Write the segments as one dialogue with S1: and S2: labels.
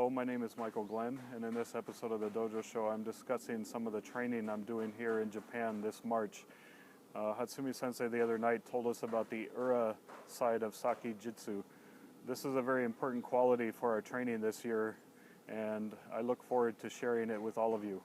S1: Hello, my name is Michael Glenn, and in this episode of the Dojo Show, I'm discussing some of the training I'm doing here in Japan this March. Hatsumi Sensei the other night told us about the ura side of sakkijutsu. This is a very important quality for our training this year, and I look forward to sharing it with all of you.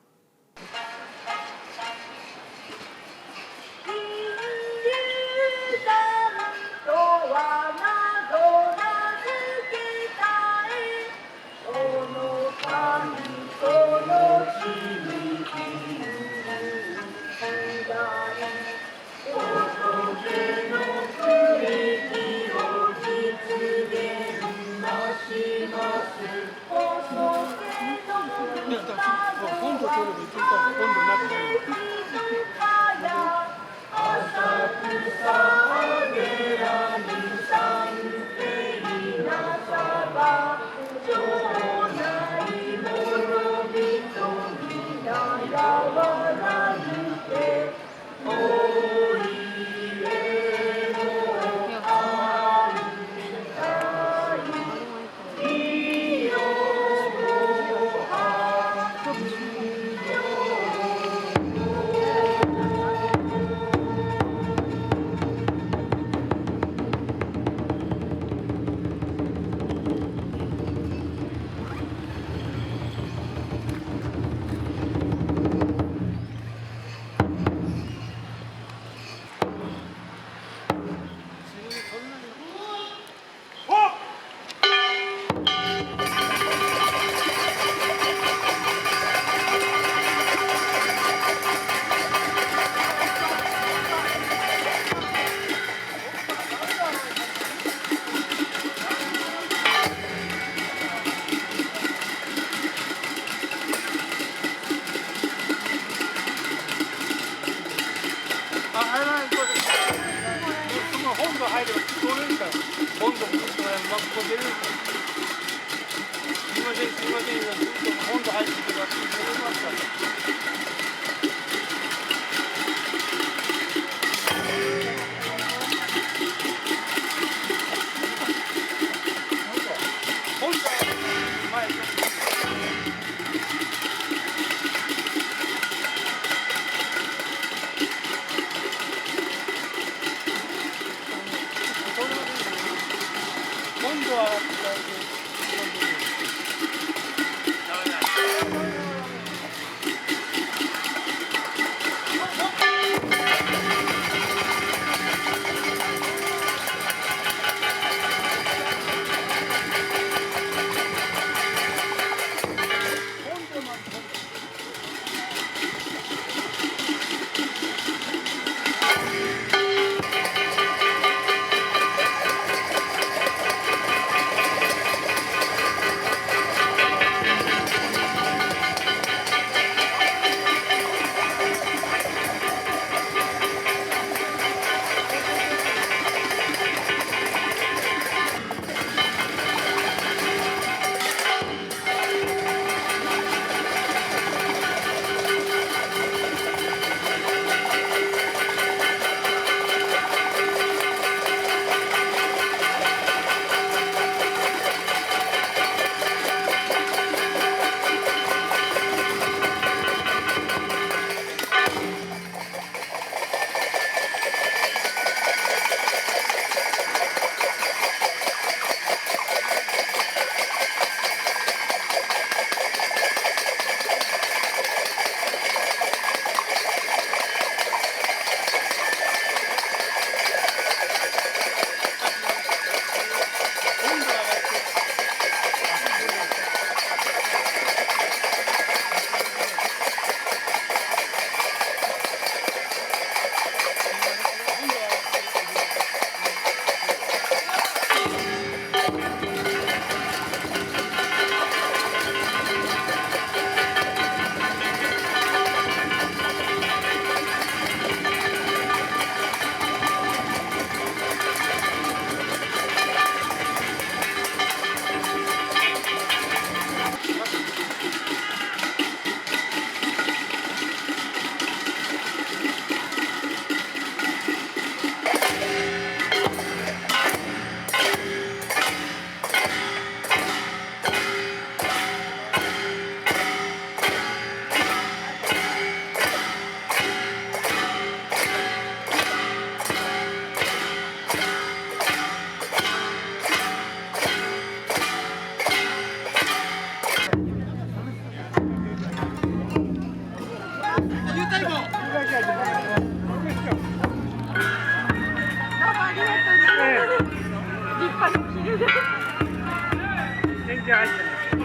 S2: No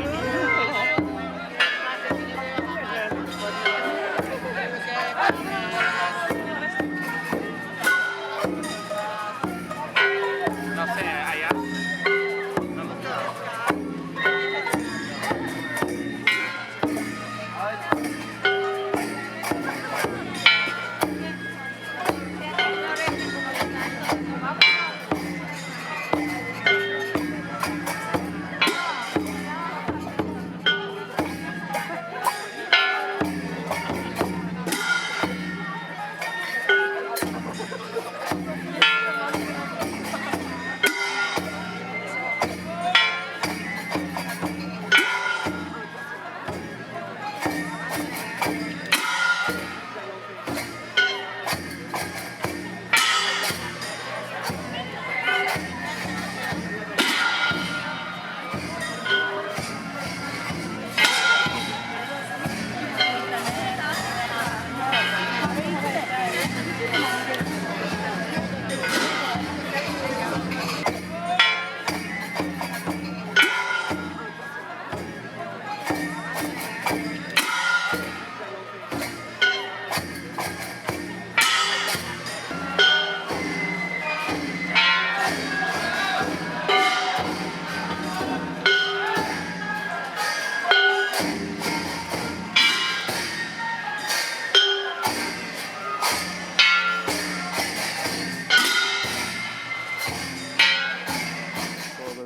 S2: sé, allá.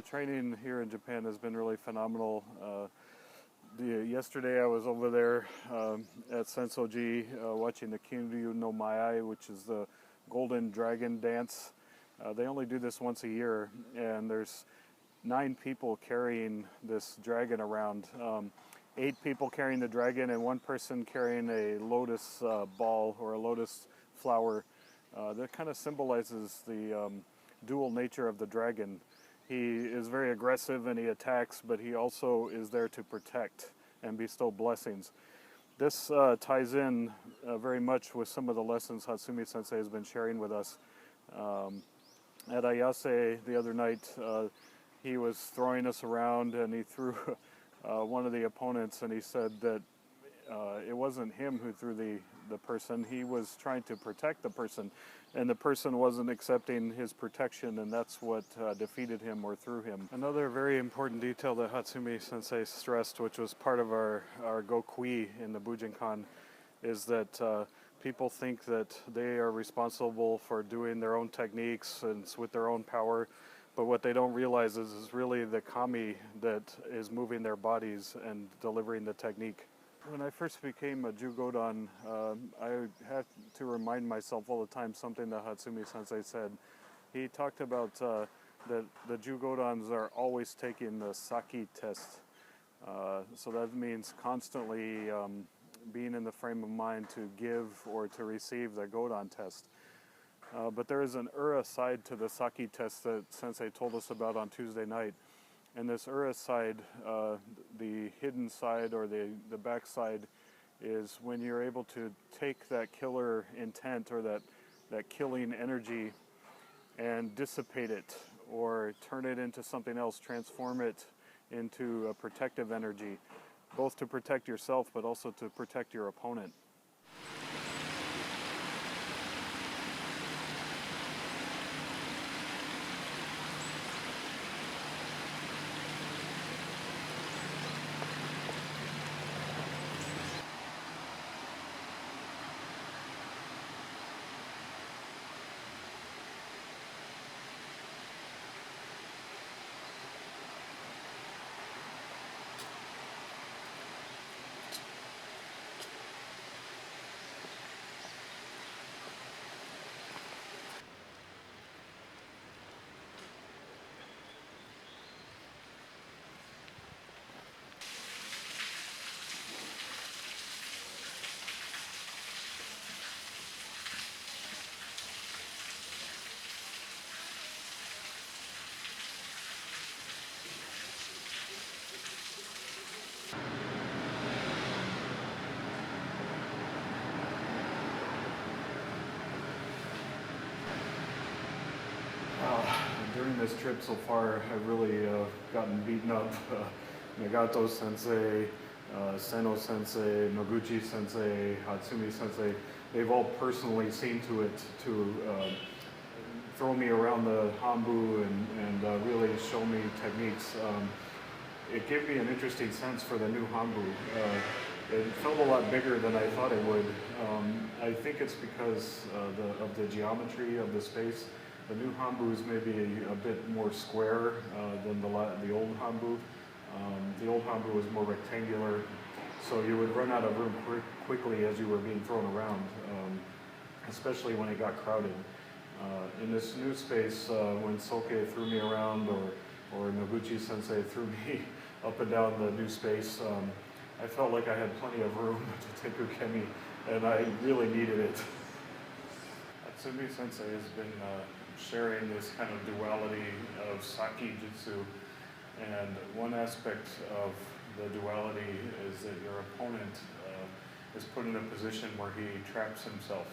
S1: Training here in Japan has been really phenomenal. Yesterday I was over there at sensoji watching the Kinryu no舞, which is the golden dragon dance. They only do this once a year, and there's 9 people carrying this dragon around. 8 people carrying the dragon and 1 person carrying a lotus ball or a lotus flower. That kind of symbolizes the dual nature of the dragon. He is very aggressive and he attacks, but he also is there to protect and bestow blessings. This ties in very much with some of the lessons Hatsumi Sensei has been sharing with us. At Ayase the other night, he was throwing us around and he threw one of the opponents, and he said that it wasn't him who threw the person. He was trying to protect the person, and the person wasn't accepting his protection, and that's what defeated him or threw him. Another very important detail that Hatsumi Sensei stressed, which was part of our Gokui in the Bujinkan, is that people think that they are responsible for doing their own techniques and with their own power, but what they don't realize is really the kami that is moving their bodies and delivering the technique. When I first became a Jugodan, I had to remind myself all the time something that Hatsumi Sensei said. He talked about that the Jugodans are always taking the sakki test. So that means constantly being in the frame of mind to give or to receive the Godan test. But there is an ura side to the sakki test that Sensei told us about on Tuesday night. And this ura side, the hidden side or the back side, is when you're able to take that killer intent or that killing energy and dissipate it or turn it into something else, transform it into a protective energy, both to protect yourself but also to protect your opponent. During this trip so far, I've really gotten beaten up Nagato Sensei, Senou Sensei, Noguchi Sensei, Hatsumi Sensei, they've all personally seen to it to throw me around the Honbu and really show me techniques. It gave me an interesting sense for the new Honbu. It felt a lot bigger than I thought it would. I think it's because of the geometry of the space. The new Honbu is maybe a bit more square than the old Honbu. The old Honbu was more rectangular, so you would run out of room quickly as you were being thrown around, especially when it got crowded. In this new space, when Soke threw me around or Noguchi Sensei threw me up and down the new space, I felt like I had plenty of room to take ukemi, and I really needed it. Hatsumi Sensei has been sharing this kind of duality of sakkijutsu, and one aspect of the duality is that your opponent is put in a position where he traps himself.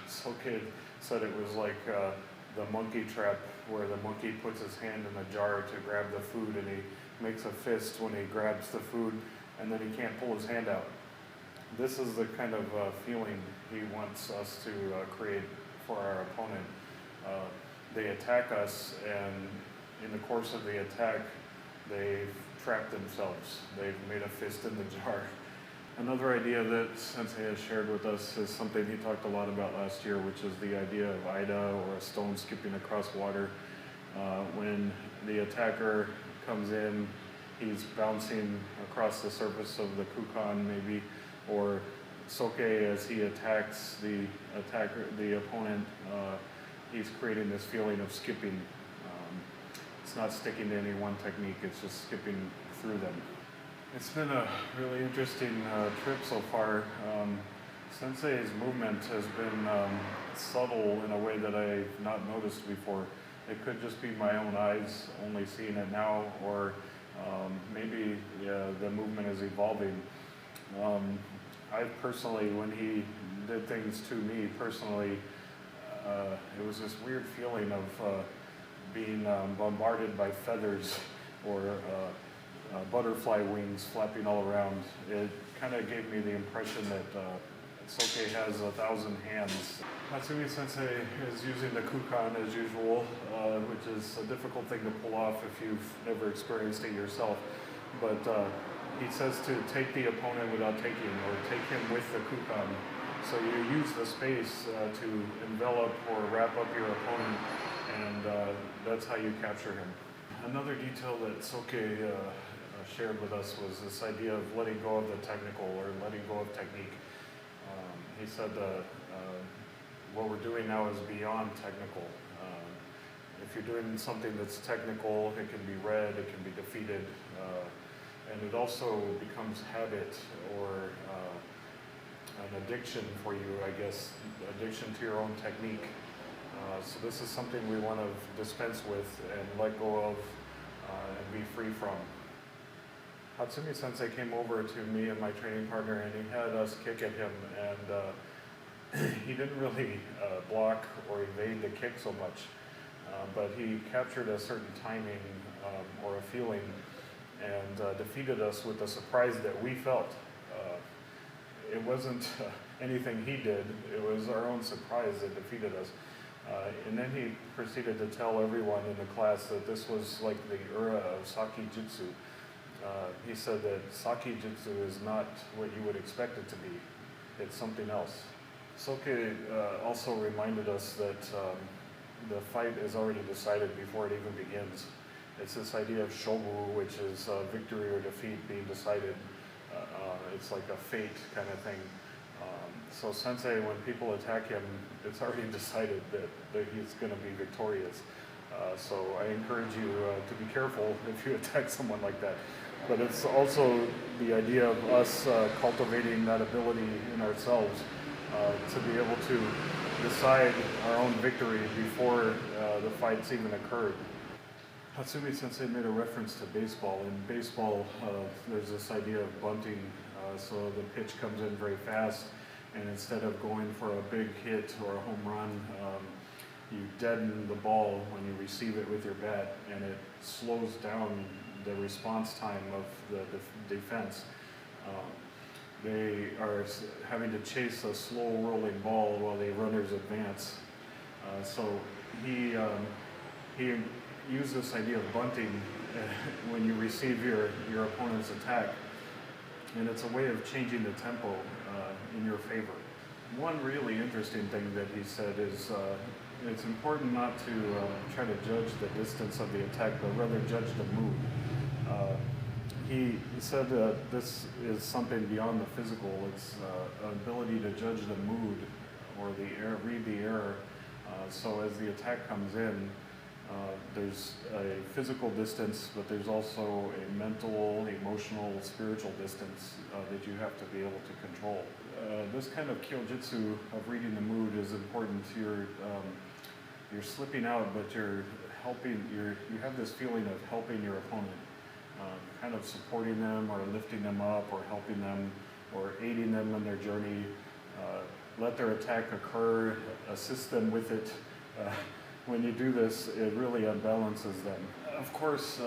S1: Soke said it was like the monkey trap, where the monkey puts his hand in a jar to grab the food, and he makes a fist when he grabs the food, and then he can't pull his hand out. This is the kind of feeling he wants us to create for our opponent. They attack us, and in the course of the attack, they've trapped themselves. They've made a fist in the jar. Another idea that Sensei has shared with us is something he talked a lot about last year, which is the idea of Ida, or a stone skipping across water. When the attacker comes in, he's bouncing across the surface of the kukan maybe, or Soke, as he attacks the opponent, he's creating this feeling of skipping. It's not sticking to any one technique, it's just skipping through them. It's been a really interesting trip so far. Sensei's movement has been subtle in a way that I've not noticed before. It could just be my own eyes only seeing it now, or maybe the movement is evolving. I personally, when he did things to me personally, it was this weird feeling of being bombarded by feathers or butterfly wings flapping all around. It kind of gave me the impression that Soke has 1,000 hands. Hatsumi Sensei is using the kukan as usual, which is a difficult thing to pull off if you've never experienced it yourself. But he says to take the opponent without taking, or take him with the kukan. So you use the space to envelop or wrap up your opponent, and that's how you capture him. Another detail that Soke shared with us was this idea of letting go of the technical, or letting go of technique. He said what we're doing now is beyond technical. If you're doing something that's technical, it can be read, it can be defeated, and it also becomes habit, or an addiction for you, I guess, addiction to your own technique. So this is something we want to dispense with and let go of and be free from. Hatsumi Sensei came over to me and my training partner, and he had us kick at him, and he didn't really block or evade the kick so much, but he captured a certain timing or a feeling, and defeated us with the surprise that we felt. It wasn't anything he did, it was our own surprise that defeated us. And then he proceeded to tell everyone in the class that this was like the era of sakkijutsu. He said that sakkijutsu is not what you would expect it to be. It's something else. Soke also reminded us that the fight is already decided before it even begins. It's this idea of Shoubu, which is victory or defeat being decided. It's like a fate kind of thing. So Sensei, when people attack him, it's already decided that he's going to be victorious. So I encourage you to be careful if you attack someone like that. But it's also the idea of us cultivating that ability in ourselves to be able to decide our own victory before the fights even occurred. Hatsumi Sensei made a reference to baseball. In baseball, there's this idea of bunting. So the pitch comes in very fast, and instead of going for a big hit or a home run, you deaden the ball when you receive it with your bat, and it slows down the response time of the defense. They are having to chase a slow rolling ball while the runners advance. So he used this idea of bunting when you receive your opponent's attack, and it's a way of changing the tempo in your favor. One really interesting thing that he said is it's important not to try to judge the distance of the attack, but rather judge the mood. He said this is something beyond the physical. It's an ability to judge the mood or the air, read the air. So as the attack comes in, there's a physical distance, but there's also a mental, emotional, spiritual distance that you have to be able to control. This kind of kyojutsu of reading the mood is important. You're slipping out, but you're helping. You have this feeling of helping your opponent, kind of supporting them or lifting them up or helping them or aiding them in their journey. Let their attack occur, assist them with it. When you do this, it really unbalances them. Of course,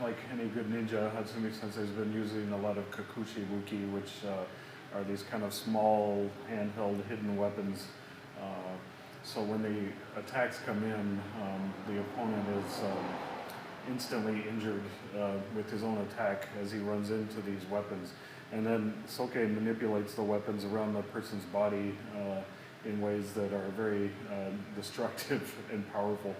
S1: like any good ninja, Hatsumi Sensei has been using a lot of kakushi buki, which are these kind of small, handheld, hidden weapons. So when the attacks come in, the opponent is instantly injured with his own attack as he runs into these weapons. And then Soke manipulates the weapons around the person's body in ways that are very destructive and powerful.